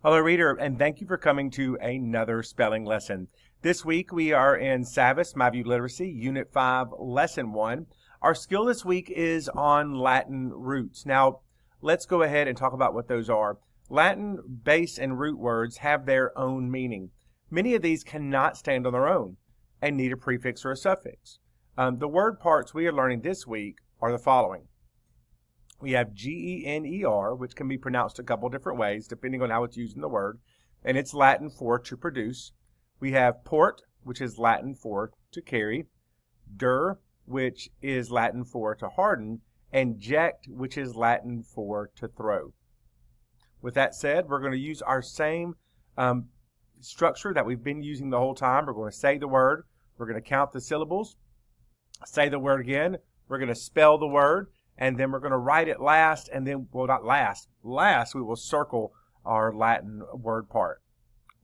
Hello, reader, and thank you for coming to another spelling lesson. This week we are in SAVVAS MyView Literacy Unit 5, Lesson 1. Our skill this week is on Latin roots. Now, let's go ahead and talk about what those are. Latin base and root words have their own meaning. Many of these cannot stand on their own and need a prefix or a suffix. The word parts we are learning this week are the following. We have G-E-N-E-R, which can be pronounced a couple different ways depending on how it's used in the word, and it's Latin for to produce. We have port, which is Latin for to carry, dur, which is Latin for to harden, and ject, which is Latin for to throw. With that said, we're going to use our same structure that we've been using the whole time. We're going to say the word, we're going to count the syllables, say the word again, we're going to spell the word, and then we're going to write it last, and then, well, not last. Last, we will circle our Latin word part.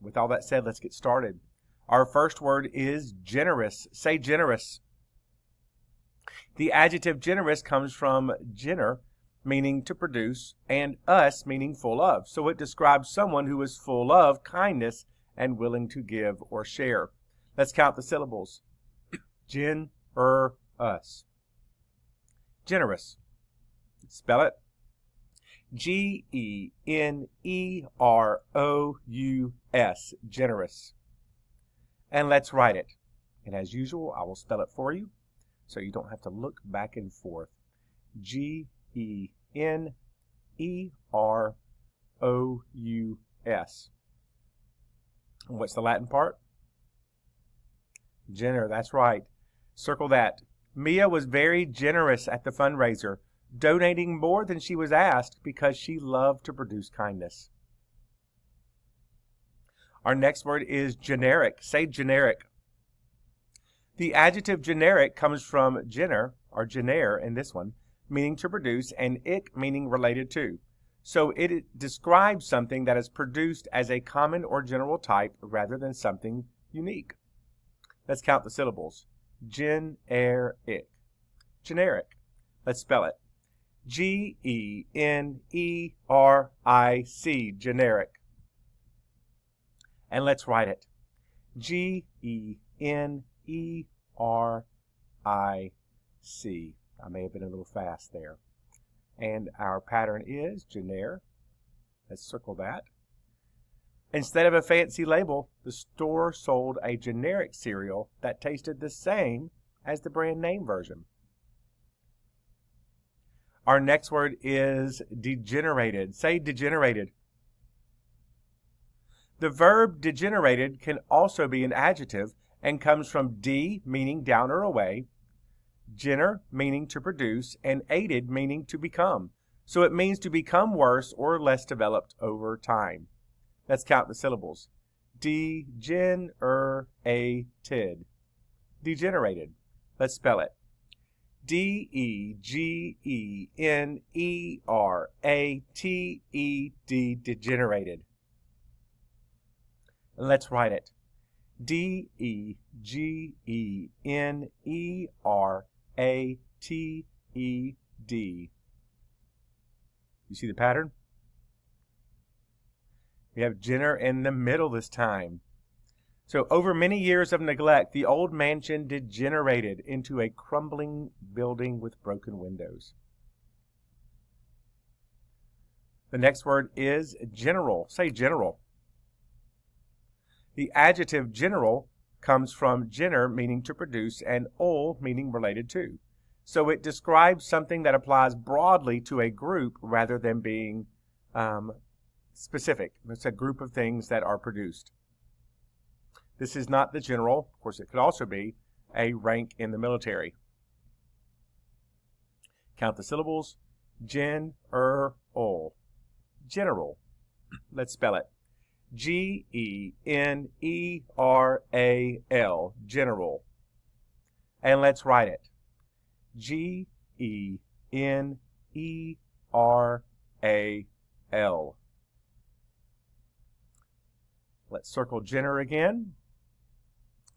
With all that said, let's get started. Our first word is generous. Say generous. The adjective generous comes from gener, meaning to produce, and us, meaning full of. So it describes someone who is full of kindness and willing to give or share. Let's count the syllables. Us. Generous. Spell it. G-E-N-E-R-O-U-S. Generous. And let's write it. And as usual, I will spell it for you so you don't have to look back and forth. G-E-N-E-R-O-U-S. And what's the Latin part? Gener, that's right. Circle that. Mia was very generous at the fundraiser, donating more than she was asked because she loved to produce kindness. Our next word is generic. Say generic. The adjective generic comes from gener, or gener in this one, meaning to produce, and ic meaning related to. So it describes something that is produced as a common or general type rather than something unique. Let's count the syllables. Generic. Generic. Let's spell it. G-E-N-E-R-I-C. Generic. And let's write it. G-E-N-E-R-I-C. I may have been a little fast there. And our pattern is gener. Let's circle that. Instead of a fancy label, the store sold a generic cereal that tasted the same as the brand name version. Our next word is degenerated. Say degenerated. The verb degenerated can also be an adjective and comes from de, meaning down or away, gener, meaning to produce, and aided, meaning to become. So it means to become worse or less developed over time. Let's count the syllables. Degenerated. Degenerated. Let's spell it. D-E-G-E-N-E-R-A-T-E-D. Degenerated. And let's write it. D-E-G-E-N-E-R-A-T-E-D. You see the pattern? We have gener in the middle this time. So over many years of neglect, the old mansion degenerated into a crumbling building with broken windows. The next word is general. Say general. The adjective general comes from gener, meaning to produce, and ol, meaning related to. So it describes something that applies broadly to a group rather than being specific. It's a group of things that are produced. This is not the general. Of course, it could also be a rank in the military. Count the syllables. Gen-er-ol. General. Let's spell it. G-E-N-E-R-A-L. General. And let's write it. G-E-N-E-R-A-L. Let's circle gener again.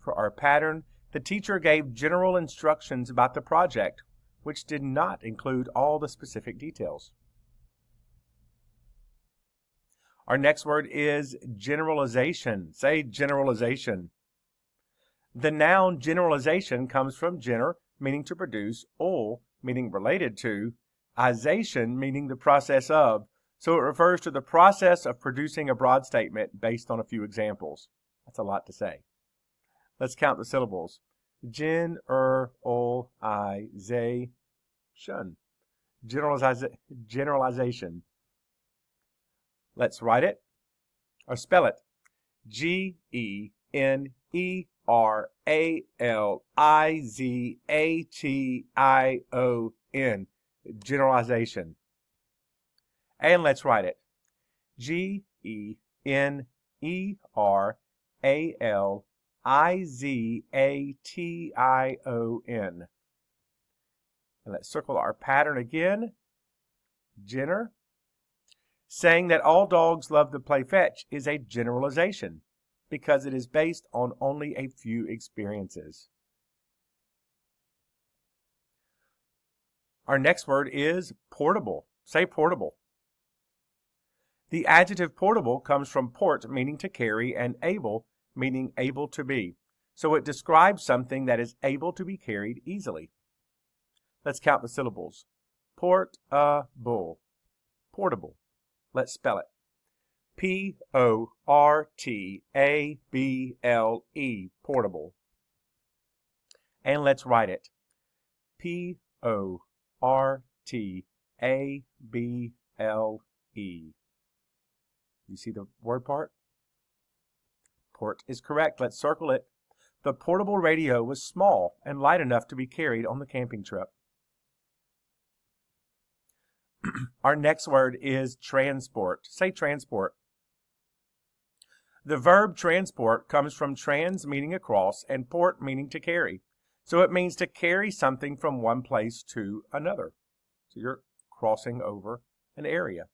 For our pattern, the teacher gave general instructions about the project, which did not include all the specific details. Our next word is generalization. Say generalization. The noun generalization comes from gener, meaning to produce, ol, meaning related to, ization, meaning the process of. So it refers to the process of producing a broad statement based on a few examples. That's a lot to say. Let's count the syllables. Generalization. Generalization. Let's write it or spell it. Generalization. Generalization. And let's write it. Generalization. And let's circle our pattern again. Gener. Saying that all dogs love to play fetch is a generalization because it is based on only a few experiences. Our next word is portable. Say portable. The adjective portable comes from port, meaning to carry, and able, meaning able to be. So it describes something that is able to be carried easily. Let's count the syllables. Portable. Portable. Let's spell it. Portable. Portable. And let's write it. Portable. You see the word part? Port is correct. Let's circle it. The portable radio was small and light enough to be carried on the camping trip. Our next word is transport. Say transport. The verb transport comes from trans, meaning across, and port, meaning to carry. So it means to carry something from one place to another. So you're crossing over an area.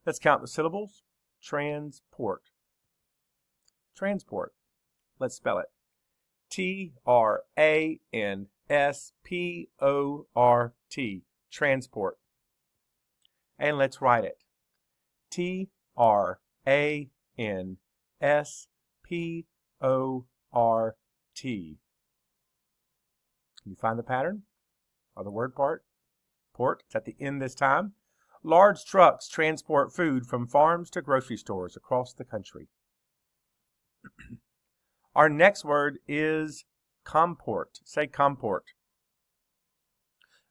Let's count the syllables. Transport. Transport. Let's spell it. Transport. Transport. And let's write it. Transport. Can you find the pattern? Or the word part? Port. It's at the end this time. Large trucks transport food from farms to grocery stores across the country. Our next word is comport. Say comport.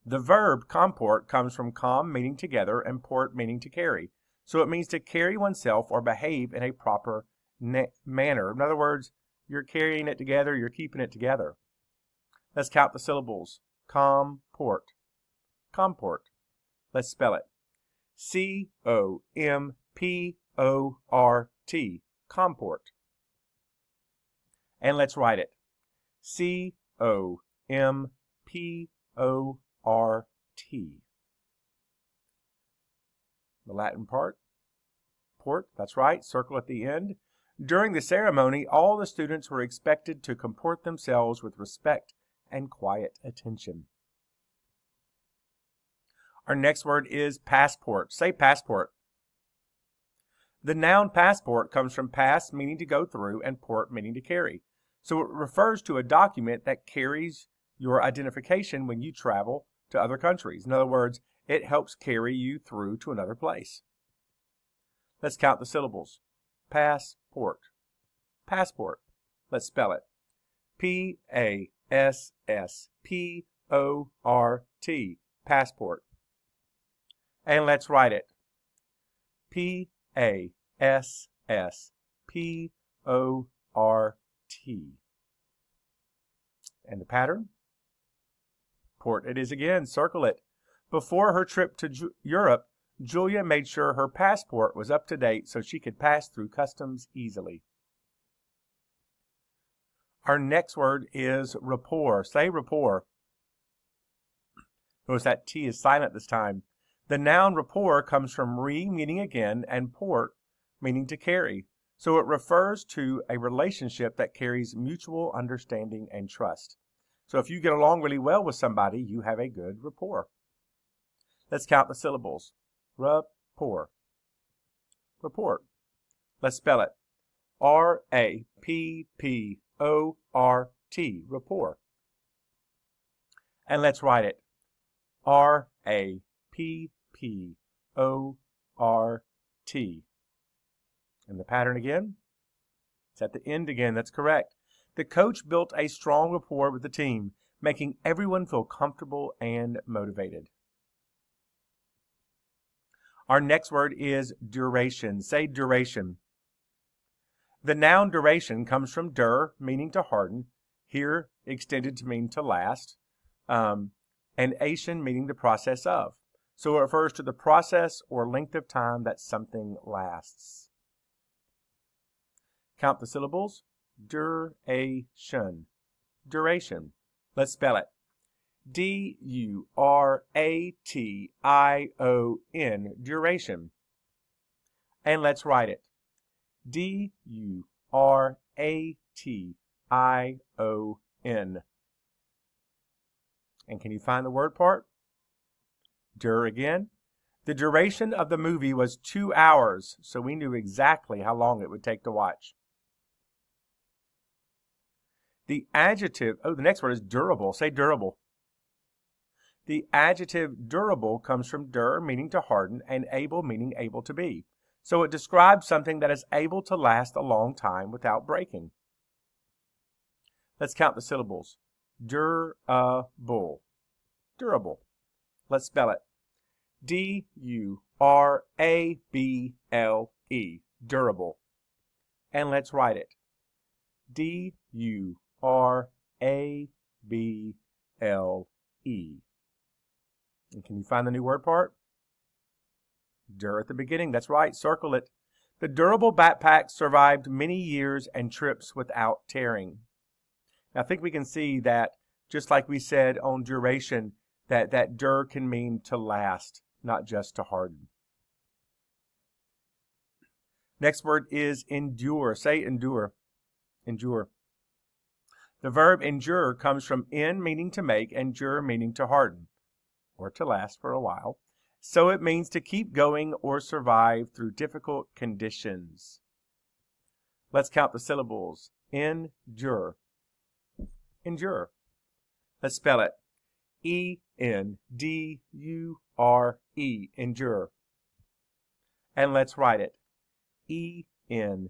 The verb comport comes from com, meaning together, and port, meaning to carry. So it means to carry oneself or behave in a proper manner. In other words, you're carrying it together, you're keeping it together. Let's count the syllables. Comport. Comport. Let's spell it. C-O-M-P-O-R-T. Comport. And let's write it. C-O-M-P-O-R-T. The Latin part. Port. That's right. Circle at the end. During the ceremony, all the students were expected to comport themselves with respect and quiet attention. Our next word is passport. Say passport. The noun passport comes from pass, meaning to go through, and port, meaning to carry. So it refers to a document that carries your identification when you travel to other countries. In other words, it helps carry you through to another place. Let's count the syllables. Passport. Passport. Let's spell it. P-A-S-S-P-O-R-T. Passport. And let's write it. P-A-S-S-P-O-R-T. And the pattern? Port it is again. Circle it. Before her trip to Europe, Julia made sure her passport was up to date so she could pass through customs easily. Our next word is rapport. Say rapport. Notice that T is silent this time. The noun rapport comes from re, meaning again, and port, meaning to carry. So it refers to a relationship that carries mutual understanding and trust. So if you get along really well with somebody, you have a good rapport. Let's count the syllables. Rapport. Rapport. Let's spell it. R-A-P-P-O-R-T. Rapport. And let's write it. R-A-P-P-O-R-T. And the pattern again? It's at the end again. That's correct. The coach built a strong rapport with the team, making everyone feel comfortable and motivated. Our next word is duration. Say duration. The noun duration comes from dur, meaning to harden, here extended to mean to last, and ation, meaning the process of. So it refers to the process or length of time that something lasts. Count the syllables. Duration. Duration. Let's spell it. D-U-R-A-T-I-O-N. Duration. And let's write it. D-U-R-A-T-I-O-N. And can you find the word part? Dur again. The duration of the movie was 2 hours, so we knew exactly how long it would take to watch. The adjective, the next word is durable. Say durable. The adjective durable comes from dur, meaning to harden, and able, meaning able to be. So it describes something that is able to last a long time without breaking. Let's count the syllables. Durable. Durable. Let's spell it. D-U-R-A-B-L-E. Durable. And let's write it. D-U-R-A-B-L-E. And can you find the new word part? Dur at the beginning. That's right. Circle it. The durable backpack survived many years and trips without tearing. Now, I think we can see that, just like we said on duration, that dur can mean to last, not just to harden. Next word is endure. Say endure. Endure. The verb endure comes from en, meaning to make, and dure, meaning to harden, or to last for a while. So it means to keep going or survive through difficult conditions. Let's count the syllables. Endure. Endure. Let's spell it. E-N-D-U-R-E. Endure. And let's write it. E-N-D-U-R-E.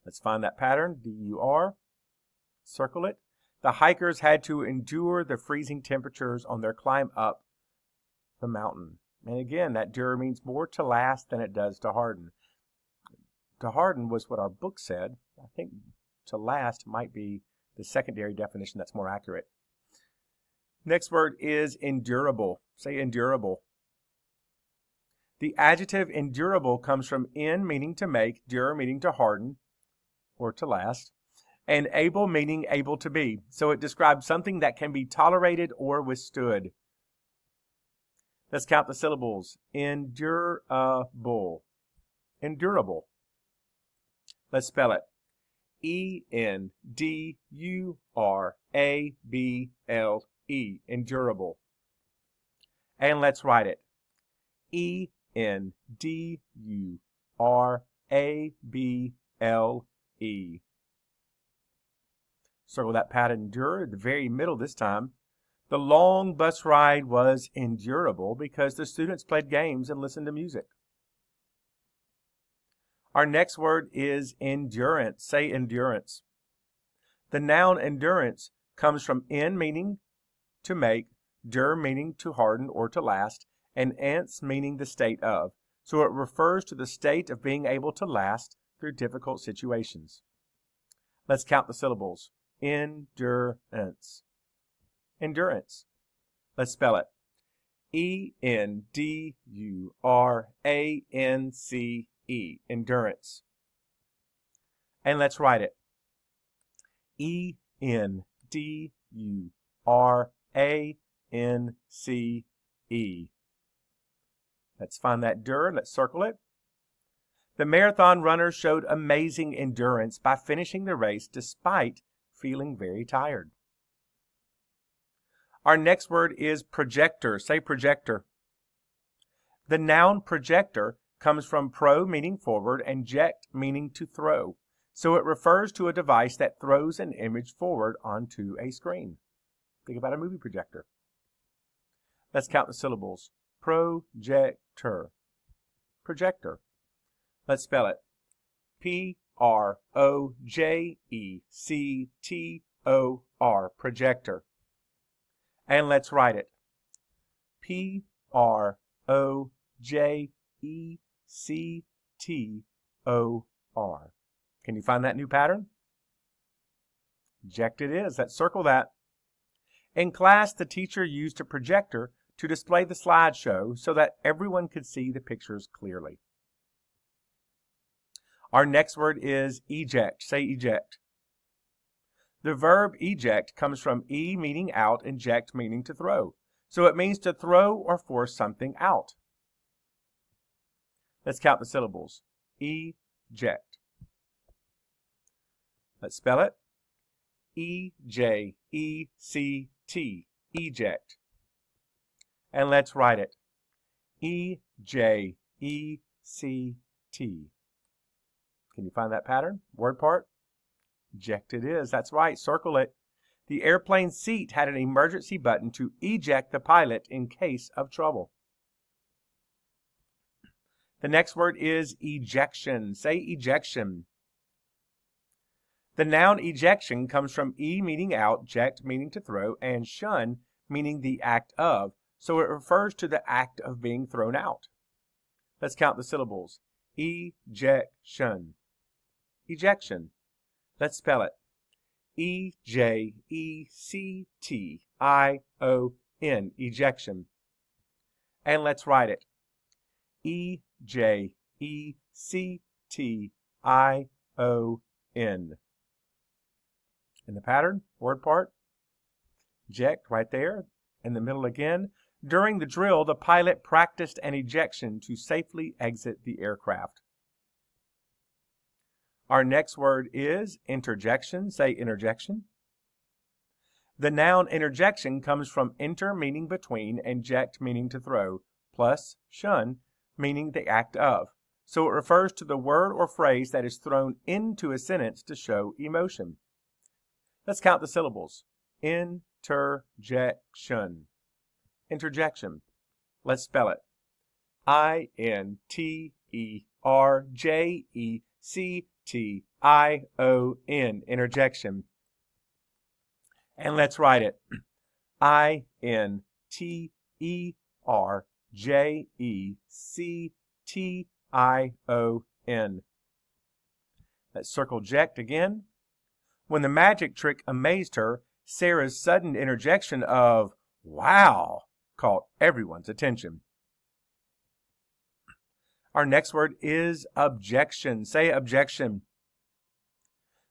Let's find that pattern. D-U-R. Circle it. The hikers had to endure the freezing temperatures on their climb up the mountain. And again, that dure means more to last than it does to harden. To harden was what our book said. I think to last might be the secondary definition that's more accurate. Next word is endurable. Say endurable. The adjective endurable comes from en, meaning to make, dure, meaning to harden or to last, and able, meaning able to be. So it describes something that can be tolerated or withstood. Let's count the syllables. Endurable. Endurable. Let's spell it. E-N-D-U-R-A-B-L-E. Endurable. And let's write it. E-N-D-U-R-A-B-L-E. Circle that pattern endure at the very middle this time. The long bus ride was endurable because the students played games and listened to music. Our next word is endurance. Say endurance. The noun endurance comes from en, meaning to make, dur, meaning to harden or to last, and ance, meaning the state of. So it refers to the state of being able to last through difficult situations. Let's count the syllables. Endurance. Endurance. Let's spell it. E-N-D-U-R-A-N-C-E. Endurance. And let's write it. E-N-D-U-R-A-N-C-E. Let's find that dur. Let's circle it. The marathon runners showed amazing endurance by finishing the race despite feeling very tired. Our next word is projector. Say projector. The noun projector comes from pro meaning forward and ject meaning to throw. So it refers to a device that throws an image forward onto a screen. Think about a movie projector. Let's count the syllables. Projector. Projector. Let's spell it. Projector. Projector. And let's write it. Projector. Can you find that new pattern? Ject it is. Let's circle that. In class, the teacher used a projector to display the slideshow so that everyone could see the pictures clearly. Our next word is eject. Say eject. The verb eject comes from e meaning out and ject meaning to throw. So it means to throw or force something out. Let's count the syllables. Eject. Let's spell it. E-J-E-C-T. Eject. And let's write it. E-J-E-C-T. Can you find that pattern? Word part? Eject it is. That's right. Circle it. The airplane seat had an emergency button to eject the pilot in case of trouble. The next word is ejection. Say ejection. The noun ejection comes from e meaning out, ject meaning to throw, and shun meaning the act of, so it refers to the act of being thrown out. Let's count the syllables. Ejection. Ejection. Let's spell it. E-J-E-C-T-I-O-N. Ejection. And let's write it. E-J-E-C-T-I-O-N. In the pattern, word part, eject right there. In the middle again. During the drill, the pilot practiced an ejection to safely exit the aircraft. Our next word is interjection. Say interjection. The noun interjection comes from inter meaning between and ject meaning to throw, plus shun meaning the act of. So it refers to the word or phrase that is thrown into a sentence to show emotion. Let's count the syllables. Interjection. Interjection. Let's spell it. I-N-T-E-R-J-E-C-T-I-O-N. Interjection. And let's write it. I-N-T-E-R-J-E-C-T-I-O-N. Let's circle ject again. When the magic trick amazed her, Sarah's sudden interjection of, "Wow," caught everyone's attention. Our next word is objection. Say objection.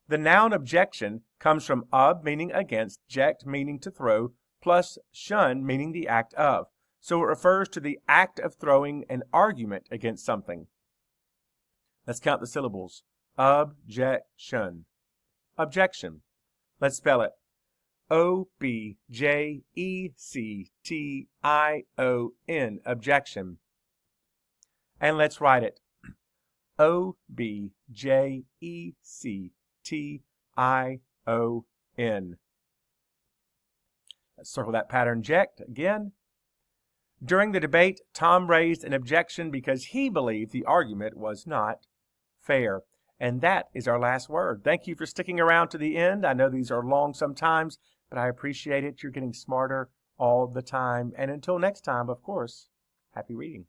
The noun objection comes from ob meaning against, ject meaning to throw, plus shun meaning the act of. So it refers to the act of throwing an argument against something. Let's count the syllables. Objection. Objection. Let's spell it. O-B-J-E-C-T-I-O-N. Objection. And let's write it. O-B-J-E-C-T-I-O-N. Let's circle that pattern ject again. During the debate, Tom raised an objection because he believed the argument was not fair. And that is our last word. Thank you for sticking around to the end. I know these are long sometimes, but I appreciate it. You're getting smarter all the time. And until next time, of course, happy reading.